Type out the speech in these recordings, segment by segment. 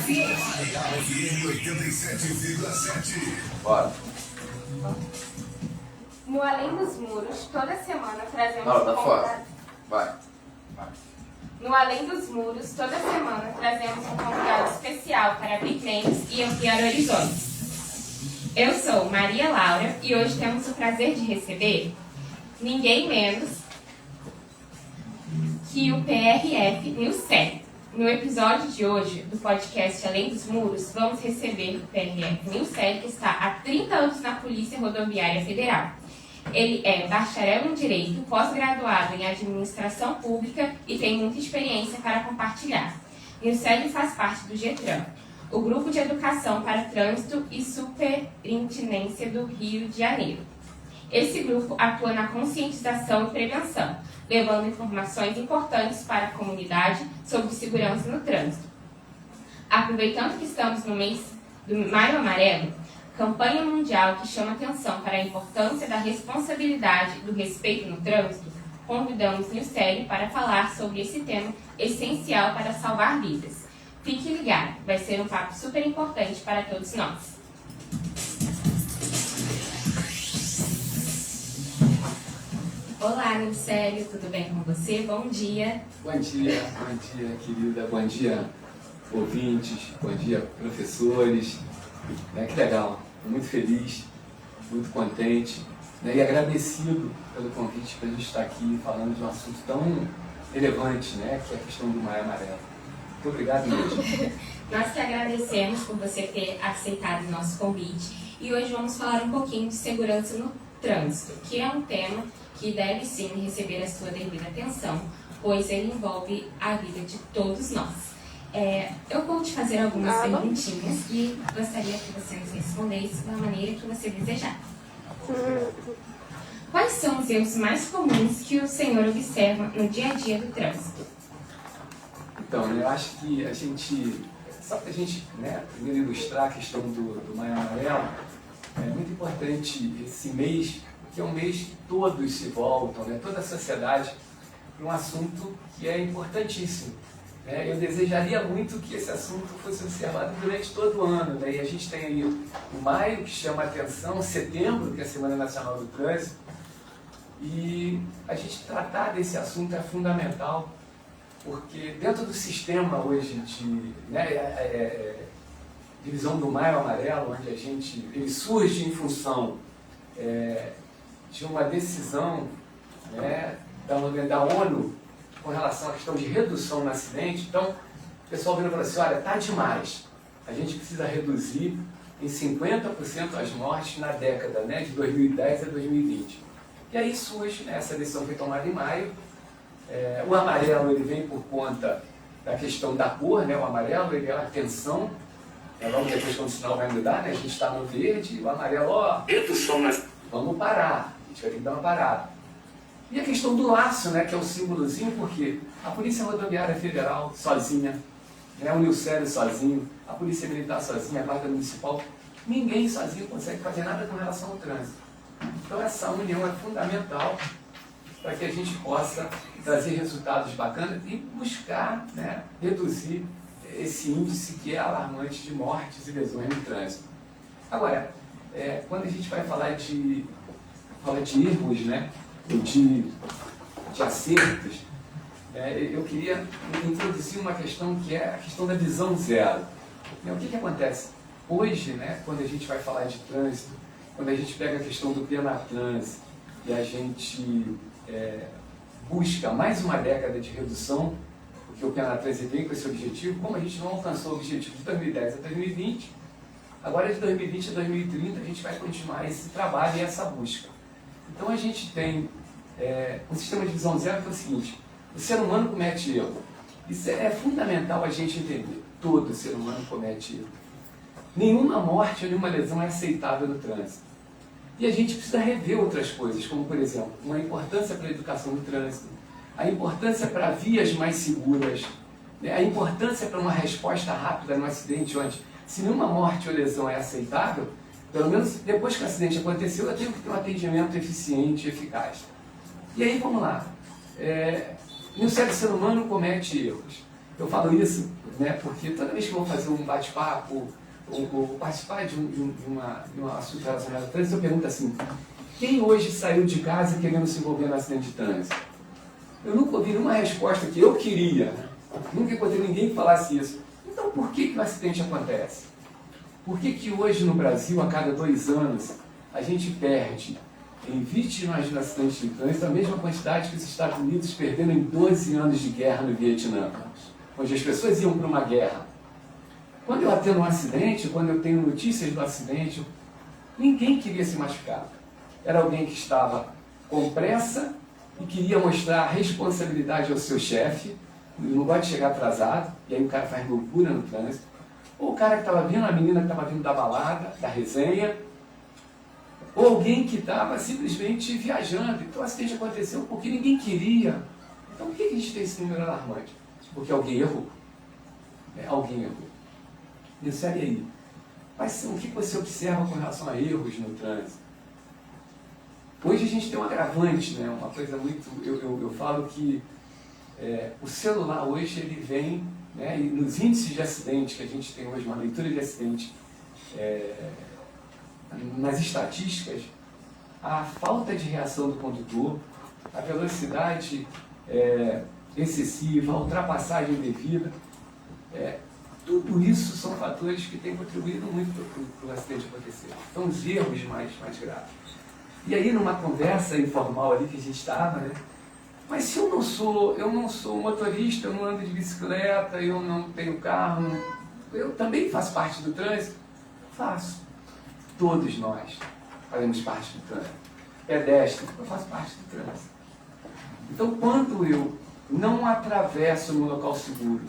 FM 87,7. Bora. No Além dos Muros, toda semana trazemos Não, tá fora. convidado. Vai. No Além dos Muros, toda semana trazemos um convidado especial para Big Names e ampliar horizontes. Eu sou Maria Laura e hoje temos o prazer de receber ninguém menos que o PRF Nilcélio. No episódio de hoje do podcast Além dos Muros, vamos receber o PRF Nilcélio, que está há 30 anos na Polícia Rodoviária Federal. Ele é bacharel em Direito, pós-graduado em Administração Pública e tem muita experiência para compartilhar. Nilcélio faz parte do GETRAN, o Grupo de Educação para Trânsito e Superintendência do Rio de Janeiro. Esse grupo atua na conscientização e prevenção, levando informações importantes para a comunidade sobre segurança no trânsito. Aproveitando que estamos no mês do Maio Amarelo, campanha mundial que chama atenção para a importância da responsabilidade e do respeito no trânsito, convidamos Nilcélio para falar sobre esse tema essencial para salvar vidas. Fique ligado, vai ser um papo super importante para todos nós. Olá, Nilcélio, tudo bem com você? Bom dia. Bom dia, querida. Bom dia, ouvintes. Bom dia, professores. Que legal. Estou muito feliz, muito contente, e agradecido pelo convite para a gente estar aqui falando de um assunto tão relevante, que é a questão do Maio Amarelo. Muito obrigado mesmo. Nós que agradecemos por você ter aceitado o nosso convite e hoje vamos falar um pouquinho de segurança no trânsito, que é um tema que deve sim receber a sua devida atenção, pois ele envolve a vida de todos nós. Eu vou te fazer algumas perguntinhas e gostaria que você nos respondesse da maneira que você desejar. Quais são os erros mais comuns que o senhor observa no dia a dia do trânsito? Então, eu acho que a gente, só para a gente primeiro ilustrar a questão do Maio Amarelo, é muito importante esse mês, que é um mês que todos se voltam, toda a sociedade, para um assunto que é importantíssimo. Eu desejaria muito que esse assunto fosse observado durante todo o ano. E a gente tem aí o maio, que chama a atenção, setembro, que é a Semana Nacional do Trânsito, e a gente tratar desse assunto é fundamental, porque dentro do sistema hoje de divisão do Maio Amarelo, onde ele surge em função de uma decisão da ONU com relação à questão de redução no acidente. Então, o pessoal virou e falou assim, olha, está demais, a gente precisa reduzir em 50% as mortes na década de 2010 a 2020. E aí surge, essa decisão foi tomada em maio. O amarelo ele vem por conta da questão da cor, o amarelo ele é a tensão, logo depois quando o sinal vai mudar, a gente está no verde, o amarelo, redução, vamos parar, a gente vai ter que dar uma parada. E a questão do laço, que é o símbolozinho, porque a Polícia Rodoviária Federal sozinha, o Nilcélio sozinho, a Polícia Militar sozinha, a Guarda Municipal, ninguém sozinho consegue fazer nada com relação ao trânsito. Então essa união é fundamental para que a gente possa trazer resultados bacanas e buscar reduzir esse índice que é alarmante de mortes e lesões no trânsito. Agora, quando a gente vai falar de erros, de acertos, eu queria introduzir uma questão que é a questão da visão zero. O que acontece? Hoje, quando a gente vai falar de trânsito, quando a gente pega a questão do Penatrans e a gente busca mais uma década de redução, porque o Penatrans vem com esse objetivo, como a gente não alcançou o objetivo de 2010 a 2020, agora de 2020 a 2030 a gente vai continuar esse trabalho e essa busca. Então a gente tem um sistema de visão zero que é o seguinte, o ser humano comete erro. Isso é fundamental a gente entender. Todo ser humano comete erro. Nenhuma morte ou nenhuma lesão é aceitável no trânsito. E a gente precisa rever outras coisas, como por exemplo, uma importância para a educação do trânsito, a importância para vias mais seguras, a importância para uma resposta rápida no acidente, onde se nenhuma morte ou lesão é aceitável, pelo menos depois que o acidente aconteceu, eu tenho que ter um atendimento eficiente e eficaz. E aí, vamos lá. No ser humano comete erros. Eu falo isso, né, porque toda vez que eu vou fazer um bate-papo, ou participar de um assunto relacionado ao trânsito, eu pergunto assim, quem hoje saiu de casa querendo se envolver no acidente de trânsito? Eu nunca ouvi nenhuma resposta que eu queria, nunca encontrei ninguém que falasse isso. Então por que o acidente acontece? Por que hoje no Brasil, a cada 2 anos, a gente perde em vítimas de acidente de trânsito a mesma quantidade que os Estados Unidos perderam em 12 anos de guerra no Vietnã, onde as pessoas iam para uma guerra? Quando eu atendo um acidente, quando eu tenho notícias do acidente, ninguém queria se machucar. Era alguém que estava com pressa e queria mostrar responsabilidade ao seu chefe, não gosta de chegar atrasado, e aí o cara faz loucura no trânsito. Ou o cara que estava vindo, a menina que estava vindo da balada, da resenha, ou alguém que estava simplesmente viajando. Então o acidente aconteceu porque ninguém queria. Então por que a gente tem esse número alarmante? Porque alguém errou. Alguém errou. E segue aí. Mas o que você observa com relação a erros no trânsito? Hoje a gente tem um agravante, né? Uma coisa muito... Eu falo que o celular hoje ele vem, né? E nos índices de acidente que a gente tem hoje, uma leitura de acidente, nas estatísticas, a falta de reação do condutor, a velocidade excessiva, a ultrapassagem indevida, tudo isso são fatores que têm contribuído muito para o acidente acontecer. Então, os erros mais graves. E aí, numa conversa informal ali que a gente estava, né? Mas se eu não sou motorista, eu não ando de bicicleta, eu não tenho carro, eu também faço parte do trânsito? Faço. Todos nós fazemos parte do trânsito. Pedestre, eu faço parte do trânsito. Então, quando eu não atravesso no local seguro,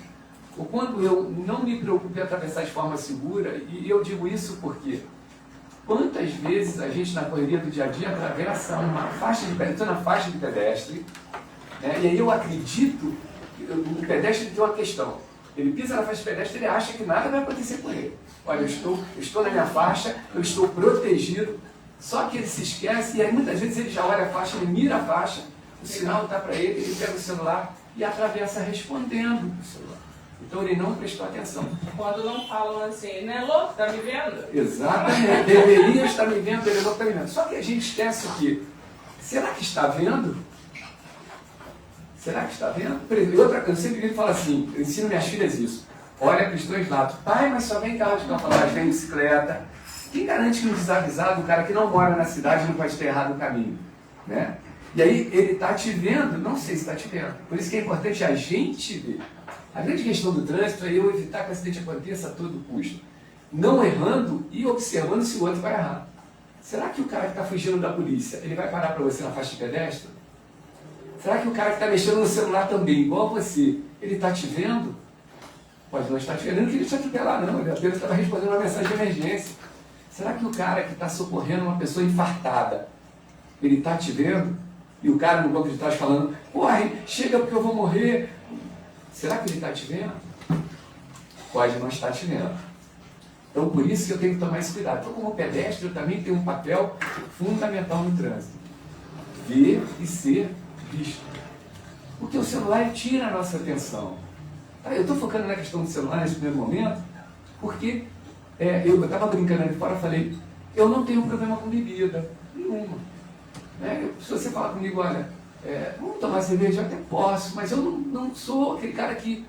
ou quando eu não me preocupo em atravessar de forma segura, e eu digo isso porque quantas vezes a gente na correria do dia a dia atravessa uma faixa de pedestre, na faixa de pedestre, né? E aí eu acredito que o pedestre tem uma questão. Ele pisa na faixa de pedestre, ele acha que nada vai acontecer com ele. Olha, eu estou na minha faixa, eu estou protegido, só que ele se esquece, e aí muitas vezes ele já olha a faixa, ele mira a faixa, o sinal está para ele, ele pega o celular e atravessa respondendo o celular. Então ele não prestou atenção. Quando não falam assim, né, louco, tá me vendo? Exatamente, deveria estar me vendo, ele não está me vendo. Só que a gente esquece o quê? Será que está vendo? Será que está vendo? Por exemplo, outra coisa, eu sempre digo, falo assim, eu ensino minhas filhas isso. Olha para os 2 lados. Pai, mas só vem carro de camuflagem, vem bicicleta. Quem garante que um desavisado, um cara que não mora na cidade, não pode ter errado o caminho? Né? E aí ele está te vendo, não sei se está te vendo. Por isso que é importante a gente ver. A grande questão do trânsito é eu evitar que o acidente aconteça a todo custo. Não errando e observando se o outro vai errar. Será que o cara que está fugindo da polícia, ele vai parar para você na faixa de pedestre? Será que o cara que está mexendo no celular também, igual você, ele está te vendo? Pode não estar te vendo, não queria te atropelar não, ele apenas estava respondendo uma mensagem de emergência. Será que o cara que está socorrendo uma pessoa infartada, ele está te vendo? E o cara no banco de trás falando, corre, chega porque eu vou morrer. Será que ele está te vendo? Pode não estar te vendo. Então, por isso que eu tenho que tomar esse cuidado. Então, como pedestre, eu também tenho um papel fundamental no trânsito. Ver e ser visto. Porque o celular tira a nossa atenção. Eu estou focando na questão do celular nesse primeiro momento, porque eu estava brincando ali fora, falei, eu não tenho problema com bebida, nenhuma. Se você falar comigo, olha, vamos tomar cerveja, eu até posso, mas eu não sou aquele cara que,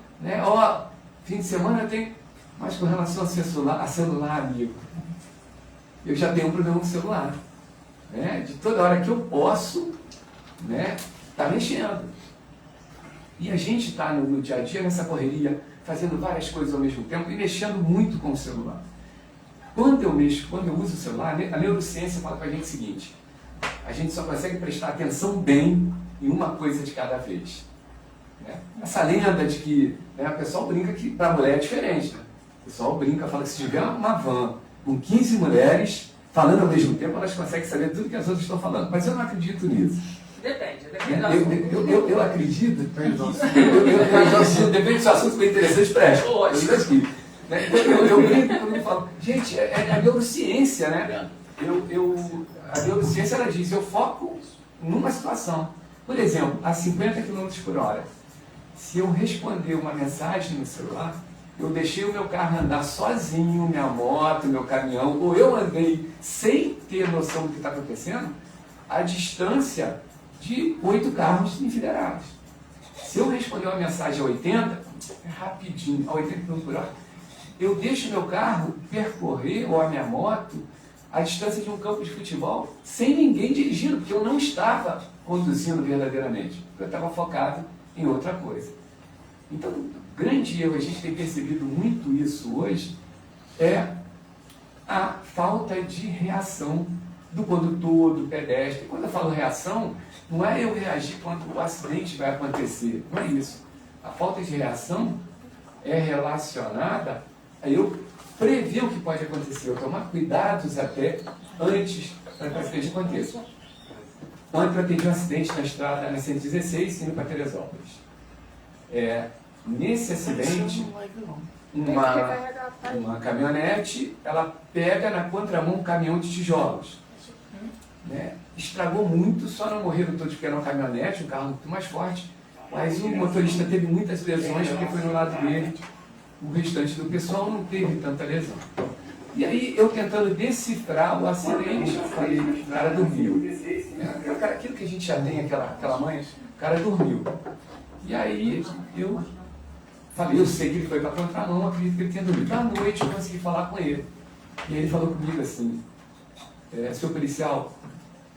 fim de semana tem, mas com relação a celular, amigo, eu já tenho um problema com o celular. De toda hora que eu posso, tá mexendo. E a gente está no dia a dia, nessa correria, fazendo várias coisas ao mesmo tempo e mexendo muito com o celular. Quando eu uso o celular, a neurociência fala para a gente o seguinte, a gente só consegue prestar atenção bem em uma coisa de cada vez. Essa lenda de que, o pessoal brinca que para a mulher é diferente. O pessoal brinca, fala que se tiver uma van com 15 mulheres falando ao mesmo tempo, elas conseguem saber tudo que as outras estão falando. Mas eu não acredito nisso. Depende do assunto. Eu acredito. Depende do assunto bem interessante, presta. Eu brinco quando eu falo, gente, é a neurociência, né? A neurociência ela diz, eu foco numa situação. Por exemplo, a 50 km por hora. se eu responder uma mensagem no celular, eu deixei o meu carro andar sozinho, minha moto, meu caminhão, ou eu andei sem ter noção do que está acontecendo, a distância de 8 carros enfileirados. Se eu responder uma mensagem a 80, é rapidinho, a 80 km por hora, eu deixo meu carro percorrer, ou a minha moto, a distância de um campo de futebol, sem ninguém dirigindo, porque eu não estava conduzindo verdadeiramente, porque eu estava focado em outra coisa. Então, o grande erro, a gente tem percebido muito isso hoje, é a falta de reação do condutor, do pedestre. Quando eu falo reação, não é eu reagir quando o acidente vai acontecer, não é isso. A falta de reação é relacionada a eu prever o que pode acontecer, eu tomar cuidados até antes para que o acidente aconteça. Ontem eu atendi um acidente na estrada, na 116, indo para Teresópolis. Nesse acidente, uma caminhonete, ela pega na contramão um caminhão de tijolos. Né? Estragou muito, só não morreram todos porque era uma caminhonete, um carro muito mais forte, mas o motorista teve muitas lesões porque foi no lado dele. O restante do pessoal não teve tanta lesão. E aí, eu tentando decifrar o acidente, falei, o cara dormiu. Aquilo que a gente já tem, aquela manha, o cara dormiu. E aí, eu falei, eu sei que ele foi para a contramão, acredito que ele tenha dormido. À noite, eu consegui falar com ele. E ele falou comigo assim, seu policial,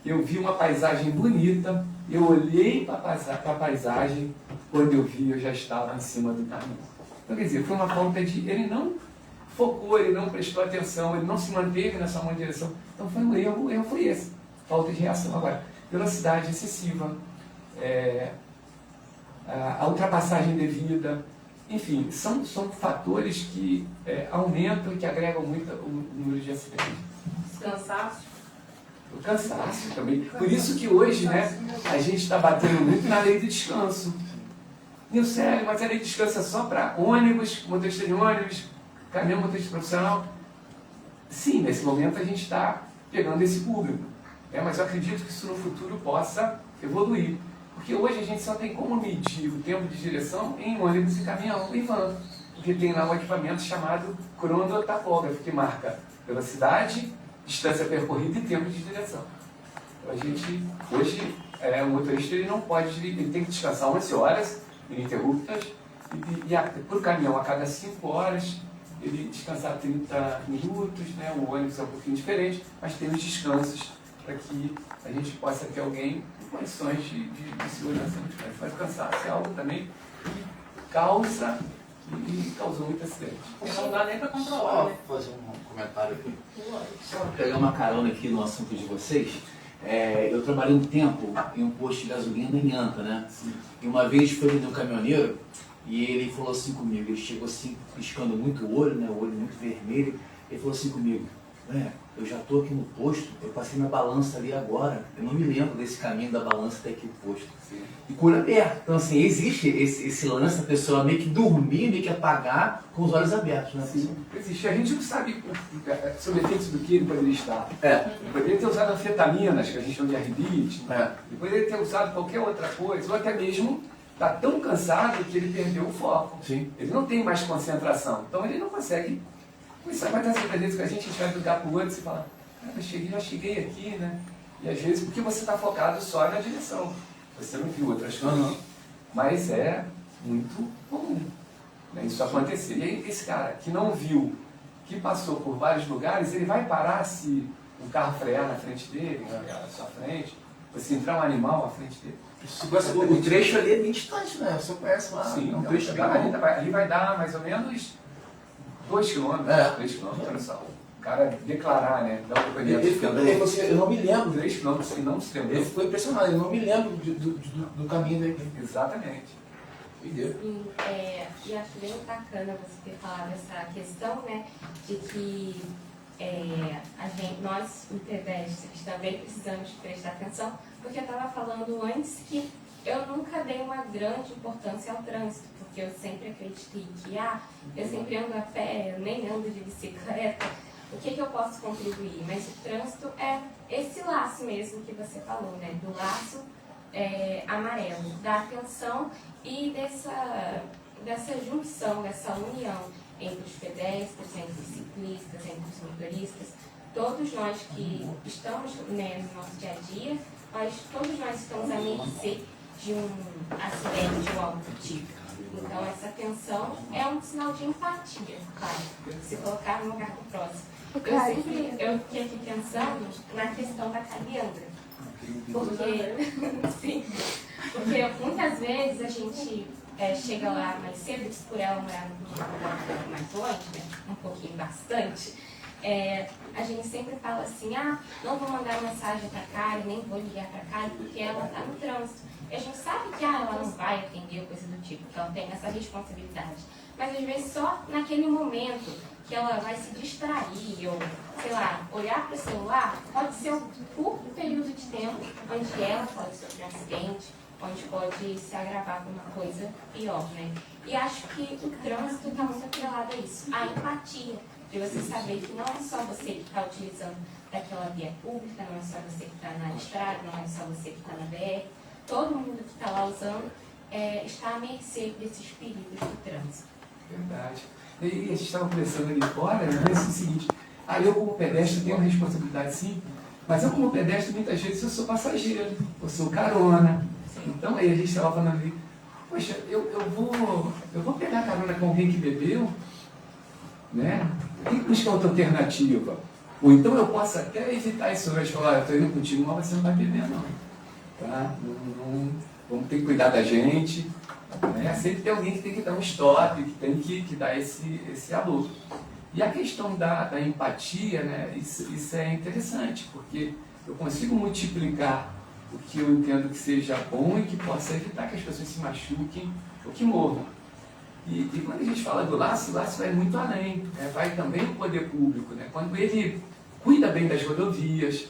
eu vi uma paisagem bonita, eu olhei para a paisagem, quando eu vi, eu já estava em cima do caminhão. Então, quer dizer, foi uma falta de... Ele não focou, ele não prestou atenção, ele não se manteve nessa uma direção. Então, foi um erro, o erro foi esse. Falta de reação. Agora, velocidade excessiva, a ultrapassagem indevida, enfim, são fatores que aumentam e que agregam muito o número de acidentes. Cansaço. O cansaço também. Por isso que hoje, né, a gente está batendo muito na lei do descanso. Sério, mas a lei de descanso é só para ônibus, motorista de ônibus, caminhão, motorista profissional. Sim, nesse momento a gente está pegando esse público. Mas eu acredito que isso no futuro possa evoluir. Porque hoje a gente só tem como medir o tempo de direção em ônibus e caminhão e van. Porque tem lá um equipamento chamado cronotacógrafo, que marca velocidade, distância percorrida e tempo de direção. Então a gente, hoje, o motorista ele não pode, ele tem que descansar 11 horas ininterruptas, e por caminhão a cada 5 horas, ele descansar 30 minutos, né? O ônibus é um pouquinho diferente, mas tem os descansos para que a gente possa ter alguém em condições de segurança muito grande. Mas o cansaço é algo também que causa e causou muito acidente. Não dá nem para controlar. Só né? fazer um comentário aqui. Só pegar uma carona aqui no assunto de vocês. Eu trabalhei um tempo em um posto de gasolina em Anta, né? Sim. E uma vez foi um caminhoneiro e ele falou assim comigo, ele chegou assim, piscando muito o olho, né? O olho muito vermelho. Ele falou assim comigo, eu já estou aqui no posto, eu passei na balança ali agora, eu não me lembro desse caminho da balança até aqui no posto. Sim. E com o olho aberto. Então, assim, existe esse lance da pessoa meio que dormir, meio que apagar com os olhos abertos, né? Sim, existe. A gente não sabe sobre efeitos do que ele poderia estar. Ele poderia ter usado anfetaminas, que a gente chama de arbite, ele poderia ter usado qualquer outra coisa, ou até mesmo está tão cansado que ele perdeu o foco. Sim. Ele não tem mais concentração, então ele não consegue. Isso acontece muitas vezes que a gente vai ligar para o outro e fala, já cheguei aqui, né? E às vezes porque você está focado só na direção, você não viu outras coisas. Mas é muito comum, né, isso acontecer. E aí esse cara que não viu, que passou por vários lugares, ele vai parar se um carro frear na frente dele, na sua frente, ou se entrar um animal à frente dele. O trecho ali é bem distante, né? Você conhece lá. Sim, é um trecho bem longo. ali vai dar mais ou menos 2 km, 3 km, olha só. O cara declarar, né? Dar um depoimento. Eu não me lembro. 3 km, se não se Ele lembrou. ficou impressionado, eu não me lembro do caminho daqui. Exatamente. Entendeu? E acho bem bacana você ter falado essa questão, né, de que nós, pedestres, também precisamos prestar atenção, porque eu estava falando antes que eu nunca dei uma grande importância ao trânsito, porque eu sempre acreditei que, eu sempre ando a pé, eu nem ando de bicicleta, o que eu posso contribuir? Mas o trânsito é esse laço mesmo que você falou, né, do laço amarelo, da atenção e dessa junção, dessa união entre os pedestres, entre os ciclistas, entre os motoristas. Todos nós que estamos, né, no nosso dia a dia, todos nós estamos à mercê de um acidente ou algo do tipo. Então, essa atenção é um sinal de empatia, claro, se colocar no lugar do próximo. Eu fiquei aqui pensando na questão da caliandra, porque muitas vezes a gente chega lá mais cedo, por ela morar um mais longe, né, um pouquinho bastante, a gente sempre fala assim, não vou mandar mensagem para Karen, nem vou ligar para Karen, porque ela está no trânsito. E a gente sabe que ela não vai atender ou coisa do tipo, que ela tem essa responsabilidade. Mas às vezes só naquele momento que ela vai se distrair ou, sei lá, olhar para o celular, pode ser um curto período de tempo onde ela pode sofrer um acidente, onde pode se agravar com uma coisa pior, né? E acho que o trânsito está muito atrelado a isso, a empatia, de você saber que não é só você que está utilizando daquela via pública, não é só você que está na estrada, não é só você que está na BR, todo mundo que está lá usando está à mercê desses perigos do trânsito. Verdade. E a gente estava conversando ali fora, eu penso o seguinte, eu como pedestre tenho uma responsabilidade sim, mas eu como pedestre muitas vezes eu sou passageiro, eu sou carona. Então aí a gente estava falando ali, poxa, eu vou pegar carona com alguém que bebeu, né? Tem que buscar outra alternativa. Ou então eu posso até evitar isso hoje, falar, eu estou indo contigo, mas você não vai beber não. Tá? Vamos ter que cuidar da gente. Né? Sempre tem alguém que tem que dar um stop, que tem que dar esse alô. E a questão da empatia, né? Isso é interessante, porque eu consigo multiplicar o que eu entendo que seja bom e que possa evitar que as pessoas se machuquem ou que morram. E quando a gente fala do laço, o laço vai muito além, né? Vai também o poder público, né? Quando ele cuida bem das rodovias,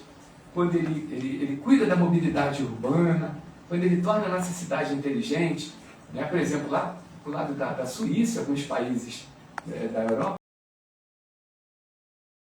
quando ele cuida da mobilidade urbana, quando ele torna a nossa cidade inteligente, né? Por exemplo, lá do lado da Suíça, alguns países da Europa,